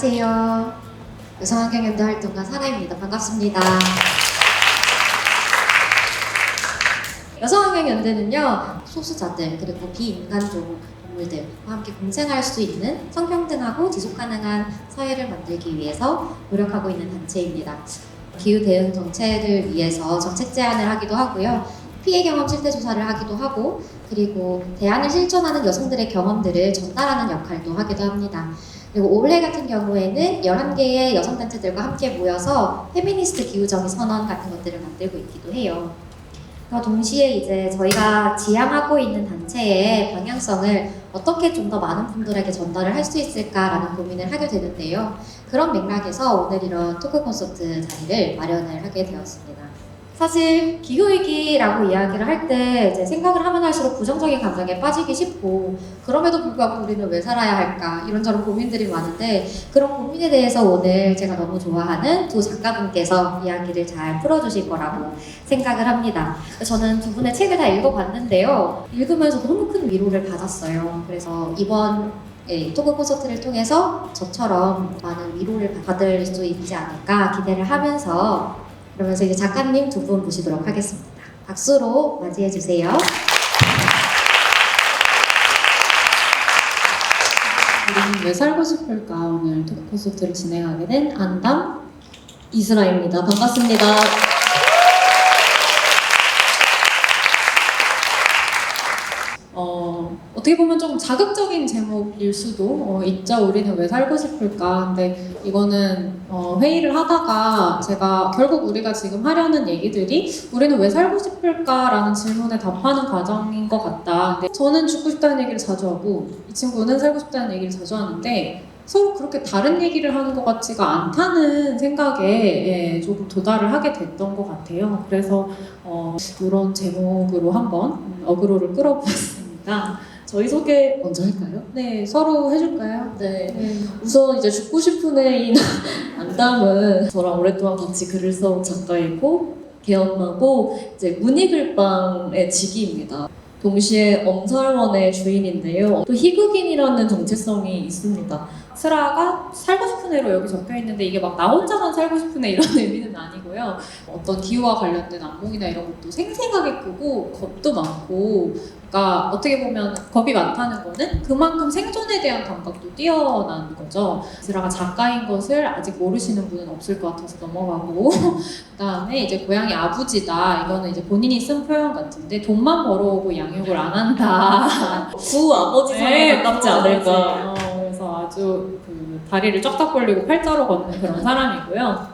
안녕하세요. 여성환경연대 활동가 사라입니다. 반갑습니다. 여성환경연대는요, 소수자들 그리고 비인간종 동물들과 함께 공생할 수 있는 성평등하고 지속가능한 사회를 만들기 위해서 노력하고 있는 단체입니다. 기후 대응 정책을 위해서 정책 제안을 하기도 하고요. 피해 경험 실태 조사를 하기도 하고, 그리고 대안을 실천하는 여성들의 경험들을 전달하는 역할도 하기도 합니다. 그리고 올해 같은 경우에는 11개의 여성단체들과 함께 모여서 페미니스트 기후정의 선언 같은 것들을 만들고 있기도 해요. 동시에 이제 저희가 지향하고 있는 단체의 방향성을 어떻게 좀 더 많은 분들에게 전달을 할 수 있을까라는 고민을 하게 되는데요. 그런 맥락에서 오늘 이런 토크 콘서트 자리를 마련을 하게 되었습니다. 사실 기후위기라고 이야기를 할 때 이제 생각을 하면 할수록 부정적인 감정에 빠지기 쉽고, 그럼에도 불구하고 우리는 왜 살아야 할까 이런저런 고민들이 많은데, 그런 고민에 대해서 오늘 제가 너무 좋아하는 두 작가분께서 이야기를 잘 풀어주실 거라고 생각을 합니다. 저는 두 분의 책을 다 읽어봤는데요, 읽으면서 너무 큰 위로를 받았어요. 그래서 이번 토크 콘서트를 통해서 저처럼 많은 위로를 받을 수 있지 않을까 기대를 하면서, 그러면서 이제 작가님 두 분 모시도록 하겠습니다. 박수로 맞이해 주세요. 우리는 왜 살고 싶을까? 오늘 토크 콘서트를 진행하게 된 안담 이슬아입니다. 반갑습니다. 어떻게 보면 좀 자극적인 제목일 수도 있죠. 우리는 왜 살고 싶을까? 근데 이거는 회의를 하다가 제가 결국 우리가 지금 하려는 얘기들이 우리는 왜 살고 싶을까라는 질문에 답하는 과정인 것 같다. 근데 저는 죽고 싶다는 얘기를 자주 하고 이 친구는 살고 싶다는 얘기를 자주 하는데 서로 그렇게 다른 얘기를 하는 것 같지가 않다는 생각에 조금 도달을 하게 됐던 것 같아요. 그래서 이런 제목으로 한번 어그로를 끌어보았습니다. 저희 소개 먼저 할까요? 네, 서로 해줄까요? 네. 우선 이제 죽고 싶은 애인 안담은 저랑 오랫동안 같이 글을 써온 작가이고 개엄마고 이제 문익을방의 직위입니다. 동시에 엄살원의 주인인데요. 또 희극인이라는 정체성이 있습니다. 슬아가 살고 싶은 애로 여기 적혀 있는데 이게 막 나 혼자만 살고 싶은 애 이런 의미는 아니고요. 어떤 기후와 관련된 안목이나 이런 것도 생생하게 끄고 겁도 많고, 그러니까 어떻게 보면 겁이 많다는 거는 그만큼 생존에 대한 감각도 뛰어난 거죠. 슬아가 작가인 것을 아직 모르시는 분은 없을 것 같아서 넘어가고 그다음에 이제 고양이 아부지다. 이거는 이제 본인이 쓴 표현 같은데 돈만 벌어오고 양육을 안 한다. 구 아버지상에 가깝지 않을까. 그래서 아주 그 다리를 쩍쩍 벌리고 팔자로 걷는 그런 사람이고요.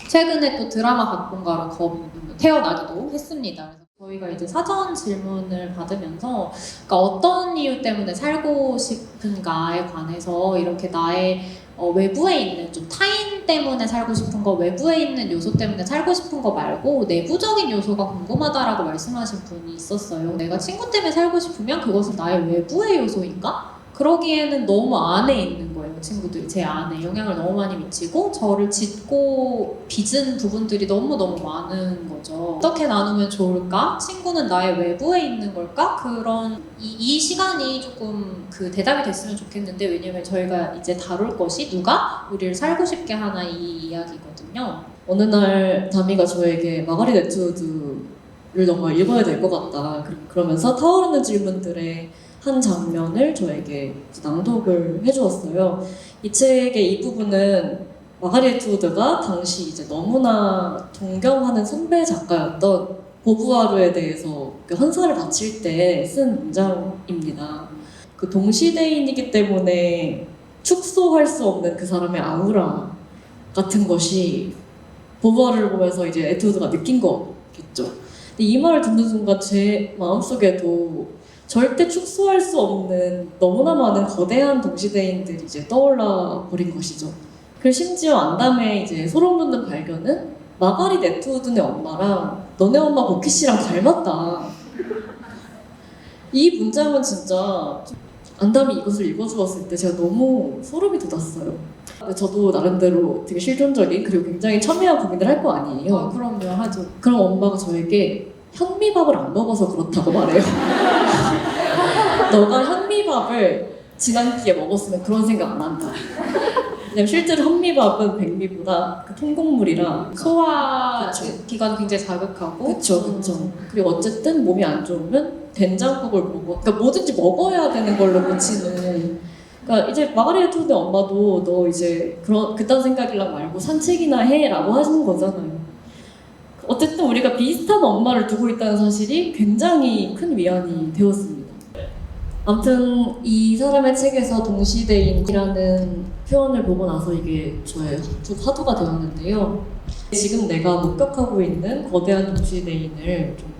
최근에 또 드라마 각본가로 태어나기도 했습니다. 그래서 저희가 이제 사전 질문을 받으면서 그러니까 어떤 이유 때문에 살고 싶은가에 관해서 이렇게 나의 외부에 있는 좀 타인 때문에 살고 싶은 거, 외부에 있는 요소 때문에 살고 싶은 거 말고 내부적인 요소가 궁금하다라고 말씀하신 분이 있었어요. 내가 친구 때문에 살고 싶으면 그것은 나의 외부의 요소인가? 그러기에는 너무 안에 있는 거예요. 친구들이 제 안에 영향을 너무 많이 미치고 저를 짓고 빚은 부분들이 너무너무 많은 거죠. 어떻게 나누면 좋을까? 친구는 나의 외부에 있는 걸까? 그런 이 시간이 조금 그 대답이 됐으면 좋겠는데, 왜냐면 저희가 이제 다룰 것이 누가 우리를 살고 싶게 하나 이 이야기거든요. 어느 날 다미가 저에게 마가릿 애트우드를 정말 읽어야 될 것 같다. 그러면서 타오르는 질문들의 한 장면을 저에게 낭독을 해주었어요. 이 책의 이 부분은 마가릿 애트우드가 당시 이제 너무나 존경하는 선배 작가였던 보부아르에 대해서 헌사를 바칠 때 쓴 문장입니다. 그 동시대인이기 때문에 축소할 수 없는 그 사람의 아우라 같은 것이 보부아르를 보면서 이제 애트우드가 느낀 거겠죠. 근데 이 말을 듣는 순간 제 마음속에도 절대 축소할 수 없는 너무나 많은 거대한 동시대인들이 이제 떠올라 버린 것이죠. 그리고 심지어 안담의 이제 소름 돋는 발견은 마가릿 애트우드네 엄마랑 너네 엄마 버키 씨랑 닮았다. 이 문장은 진짜 안담이 이것을 읽어주었을 때 제가 너무 소름이 돋았어요. 저도 나름대로 되게 실존적인 그리고 굉장히 첨예한 고민을 할 거 아니에요. 그럼요, 하죠. 그럼 엄마가 저에게 현미밥을 안 먹어서 그렇다고 말해요. 너가 현미밥을 지난 끼에 먹었으면 그런 생각 안 한다. 왜냐면 실제로 현미밥은 백미보다 그 통곡물이라 소화 그쵸. 기관을 굉장히 자극하고. 그쵸. 그리고 어쨌든 몸이 안 좋으면 된장국을 먹어. 그러니까 뭐든지 먹어야 되는 걸로 고치는. 그러니까 이제 마가리트 투데 엄마도 너 이제 그딴 생각이랑 말고 산책이나 해라고 하시는 거잖아요. 어쨌든 우리가 비슷한 엄마를 두고 있다는 사실이 굉장히 큰 위안이 되었습니다. 아무튼 이 사람의 책에서 동시대인이라는 표현을 보고 나서 이게 저의 쭉 화두가 되었는데요. 지금 내가 목격하고 있는 거대한 동시대인을 좀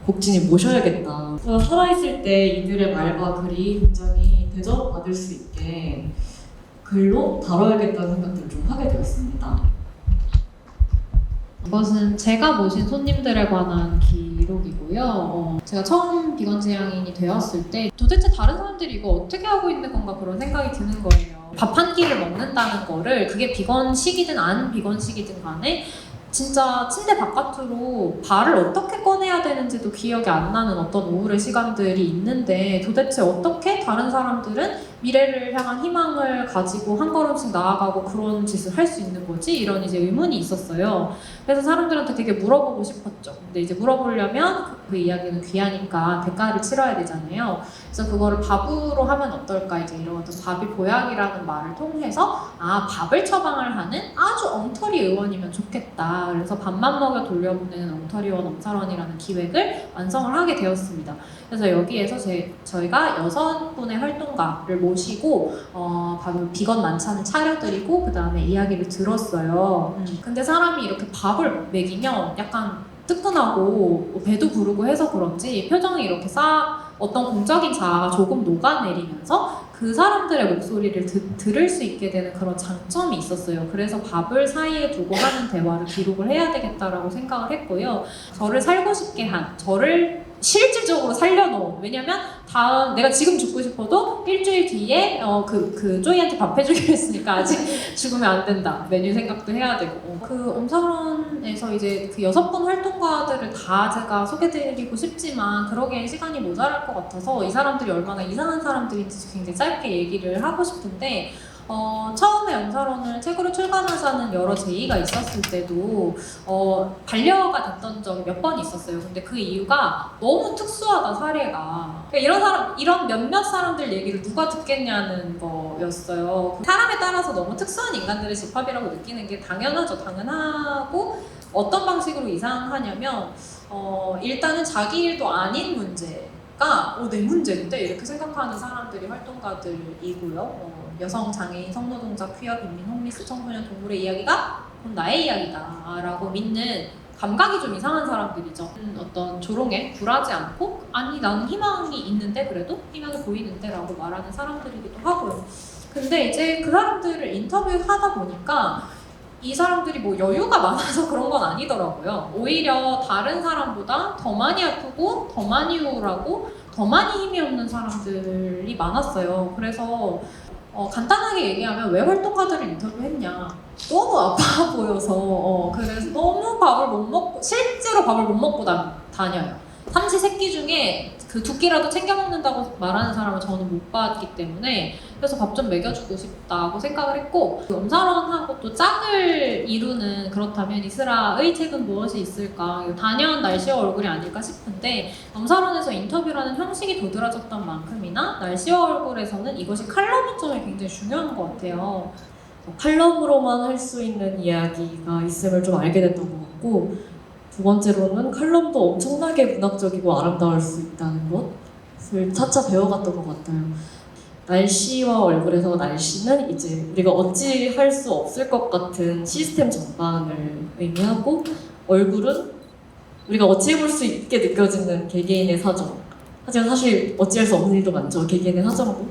곡진히 모셔야겠다. 살아있을 때 이들의 말과 글이 굉장히 대접받을 수 있게 글로 다뤄야겠다는 생각들을 좀 하게 되었습니다. 이것은 제가 모신 손님들에 관한 기록이고요. 제가 처음 비건 지향인이 되었을 때 도대체 다른 사람들이 이거 어떻게 하고 있는 건가 그런 생각이 드는 거예요. 밥 한 끼를 먹는다는 거를 그게 비건식이든 안 비건식이든 간에 진짜 침대 바깥으로 발을 어떻게 꺼내야 되는지도 기억이 안 나는 어떤 우울의 시간들이 있는데 도대체 어떻게 다른 사람들은 미래를 향한 희망을 가지고 한 걸음씩 나아가고 그런 짓을 할 수 있는 거지? 이런 이제 의문이 있었어요. 그래서 사람들한테 되게 물어보고 싶었죠. 근데 이제 물어보려면 그 이야기는 귀하니까 대가를 치러야 되잖아요. 그래서 그거를 밥으로 하면 어떨까? 이제 이런 어떤 밥이 보약이라는 말을 통해서 밥을 처방을 하는 아주 엉터리 의원이면 좋겠다. 그래서 밥만 먹여 돌려보내는 엉터리원 엄살원이라는 기획을 완성을 하게 되었습니다. 그래서 여기에서 저희가 6분의 활동가를 모시고 비건 만찬을 차려드리고 그 다음에 이야기를 들었어요. 근데 사람이 이렇게 밥을 먹이면 약간 뜨끈하고 배도 부르고 해서 그런지 표정이 이렇게 어떤 공적인 자아가 조금 녹아내리면서 그 사람들의 목소리를 들을 수 있게 되는 그런 장점이 있었어요. 그래서 밥을 사이에 두고 하는 대화를 기록을 해야 되겠다라고 생각을 했고요. 저를 살고 싶게 한, 저를 실질적으로 살려놓은, 왜냐면 내가 지금 죽고 싶어도 일주일 뒤에 그 쪼이한테 밥 해주기로 했으니까 아직 죽으면 안 된다. 메뉴 생각도 해야 되고. 그 엄사론에서 이제 그 6분 활동가들을 다 제가 소개드리고 싶지만 그러기엔 시간이 모자랄 것 같아서 이 사람들이 얼마나 이상한 사람들인지 굉장히 짧게 얘기를 하고 싶은데 처음에 엄사론을 책으로 출간하자는 여러 제의가 있었을 때도 반려가 됐던 적이 몇 번 있었어요. 근데 그 이유가 너무 특수하다 사례가. 그러니까 이런 몇몇 사람들 얘기를 누가 듣겠냐는 거였어요. 사람에 따라서 너무 특수한 인간들의 집합이라고 느끼는 게 당연하죠. 당연하고 어떤 방식으로 이상하냐면 일단은 자기 일도 아닌 문제가 내 문제인데 이렇게 생각하는 사람들이 활동가들이고요. 여성, 장애인, 성노동자, 퀴어, 빈민, 홈리스, 청소년, 동물의 이야기가 그럼 나의 이야기다 라고 믿는 감각이 좀 이상한 사람들이죠. 어떤 조롱에 굴하지 않고 아니 나는 희망이 있는데 그래도 희망이 보이는데 라고 말하는 사람들이기도 하고요. 근데 이제 그 사람들을 인터뷰하다 보니까 이 사람들이 뭐 여유가 많아서 그런 건 아니더라고요. 오히려 다른 사람보다 더 많이 아프고 더 많이 우울하고 더 많이 힘이 없는 사람들이 많았어요. 그래서 간단하게 얘기하면 왜 활동가들을 인터뷰했냐, 너무 아파 보여서 그래서 너무 실제로 밥을 못 먹고 다녀요. 삼시세끼 중에 그 두 끼라도 챙겨 먹는다고 말하는 사람을 저는 못 봤기 때문에 그래서 밥 좀 먹여주고 싶다고 생각을 했고 엄사론하고 또 짝을 이루는 그렇다면 이슬아의 책은 무엇이 있을까, 단연 날씨와 얼굴이 아닐까 싶은데 엄사론에서 인터뷰라는 형식이 도드라졌던 만큼이나 날씨와 얼굴에서는 이것이 칼럼인 점이 굉장히 중요한 것 같아요. 칼럼으로만 할 수 있는 이야기가 있음을 좀 알게 됐던 것 같고, 두 번째로는 칼럼도 엄청나게 문학적이고 아름다울 수 있다는 것을 차차 배워갔던 것 같아요. 날씨와 얼굴에서 날씨는 이제 우리가 어찌할 수 없을 것 같은 시스템 전반을 의미하고, 얼굴은 우리가 어찌해볼 수 있게 느껴지는 개개인의 사정. 하지만 사실 어찌할 수 없는 일도 많죠. 개개인의 사정도.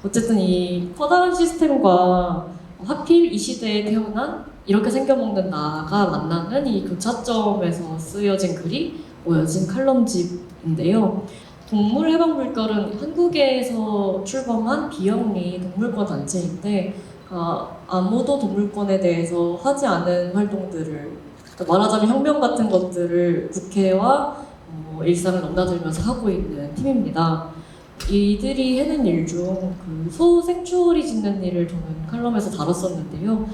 어쨌든 이 커다란 시스템과 하필 이 시대에 태어난 이렇게 생겨먹는 나가 만나는 이 교차점에서 쓰여진 글이 모여진 칼럼집인데요. 동물해방물결은 한국에서 출범한 비영리 동물권 단체인데 아무도 동물권에 대해서 하지 않은 활동들을, 말하자면 혁명 같은 것들을 국회와 일상을 넘나들면서 하고 있는 팀입니다. 이들이 해낸 일 중 그 소생충이 짓는 일을 저는 칼럼에서 다뤘었는데요.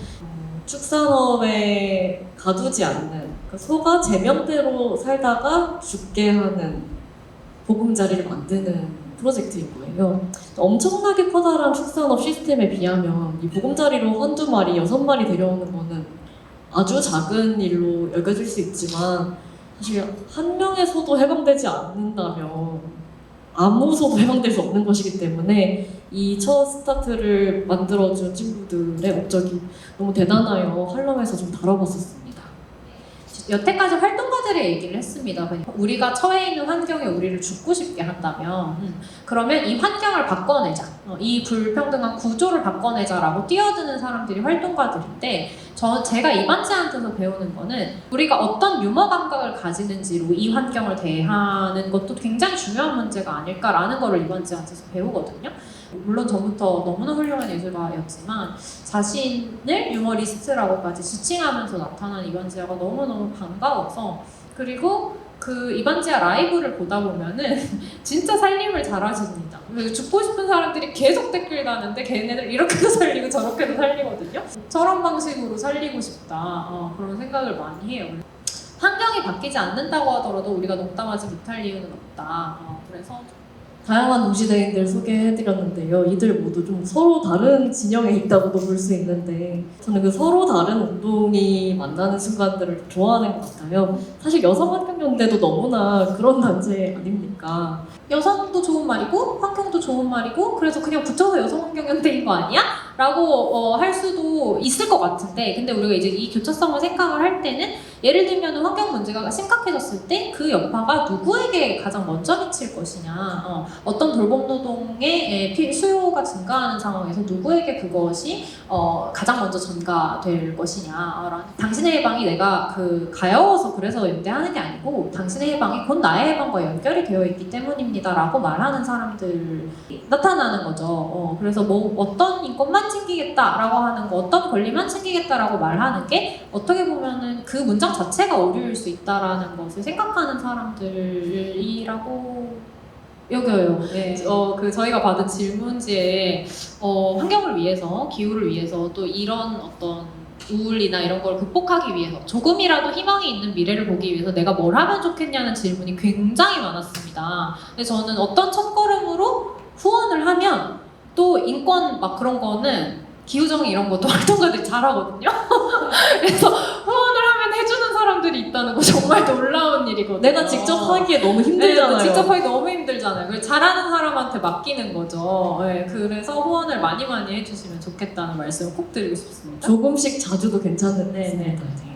축산업에 가두지 않는 그 소가 제명대로 살다가 죽게 하는 보금자리를 만드는 프로젝트인 거예요. 엄청나게 커다란 축산업 시스템에 비하면 이 보금자리로 한두 마리, 6마리 데려오는 거는 아주 작은 일로 여겨질 수 있지만 사실 한 명의 소도 해방되지 않는다면 아무 소도 해방될 수 없는 것이기 때문에 이 첫 스타트를 만들어준 친구들의 업적이 너무 대단하여 칼럼에서 좀 다뤄봤었습니다. 여태까지 활동가들의 얘기를 했습니다. 우리가 처해 있는 환경에 우리를 죽고 싶게 한다면 그러면 이 환경을 바꿔내자, 이 불평등한 구조를 바꿔내자라고 뛰어드는 사람들이 활동가들인데 제가 이반지한테서 배우는 거는 우리가 어떤 유머 감각을 가지는지로 이 환경을 대하는 것도 굉장히 중요한 문제가 아닐까라는 거를 이반지한테서 배우거든요. 물론 전부터 너무나 훌륭한 예술가였지만 자신을 유머리스트라고까지 지칭하면서 나타난 이반지아가 너무너무 반가워서, 그리고 그 이반지아 라이브를 보다 보면은 진짜 살림을 잘하십니다. 죽고 싶은 사람들이 계속 댓글 다는데 걔네들 이렇게도 살리고 저렇게도 살리거든요. 저런 방식으로 살리고 싶다, 그런 생각을 많이 해요. 환경이 바뀌지 않는다고 하더라도 우리가 농담하지 못할 이유는 없다. 그래서 다양한 동시대인들 소개해드렸는데요. 이들 모두 좀 서로 다른 진영에 있다고도 볼 수 있는데 저는 그 서로 다른 운동이 만나는 순간들을 좋아하는 것 같아요. 사실 여성환경연대도 너무나 그런 단체 아닙니까? 여성도 좋은 말이고 환경도 좋은 말이고 그래서 그냥 붙여서 여성환경연대인 거 아니야? 라고 할 수도 있을 것 같은데, 근데 우리가 이제 이 교차성을 생각을 할 때는 예를 들면 환경 문제가 심각해졌을 때 그 여파가 누구에게 가장 먼저 미칠 것이냐, 어떤 돌봄 노동의 수요가 증가하는 상황에서 누구에게 그것이 가장 먼저 전가될 것이냐. 당신의 해방이 내가 가여워서 그래서 연대하는 게 아니고 당신의 해방이 곧 나의 해방과 연결이 되어 있기 때문입니다 라고 말하는 사람들이 나타나는 거죠. 그래서 뭐 어떤 인권만 챙기겠다라고 하는 거, 어떤 권리만 챙기겠다라고 말하는 게 어떻게 보면은 그 문장 자체가 오류일 수 있다라는 것을 생각하는 사람들이라고 여겨요. 네. 저희가 받은 질문지에 환경을 위해서, 기후를 위해서, 또 이런 어떤 우울이나 이런 걸 극복하기 위해서, 조금이라도 희망이 있는 미래를 보기 위해서 내가 뭘 하면 좋겠냐는 질문이 굉장히 많았습니다. 근데 저는 어떤 첫걸음으로 후원을 하면 또 인권 막 그런 거는 기후정의 이런 것도 활동가들이 잘하거든요. 그래서 후원을 하면 해주는 사람들이 있다는 거 정말 놀라운 일이거든요. 내가 직접 하기에 너무 힘들잖아요. 네, 직접 하기 너무 힘들잖아요. 그래서 잘하는 사람한테 맡기는 거죠. 네, 그래서 후원을 많이 해주시면 좋겠다는 말씀을 꼭 드리고 싶습니다. 조금씩 자주도 괜찮은데 네, 네. 네.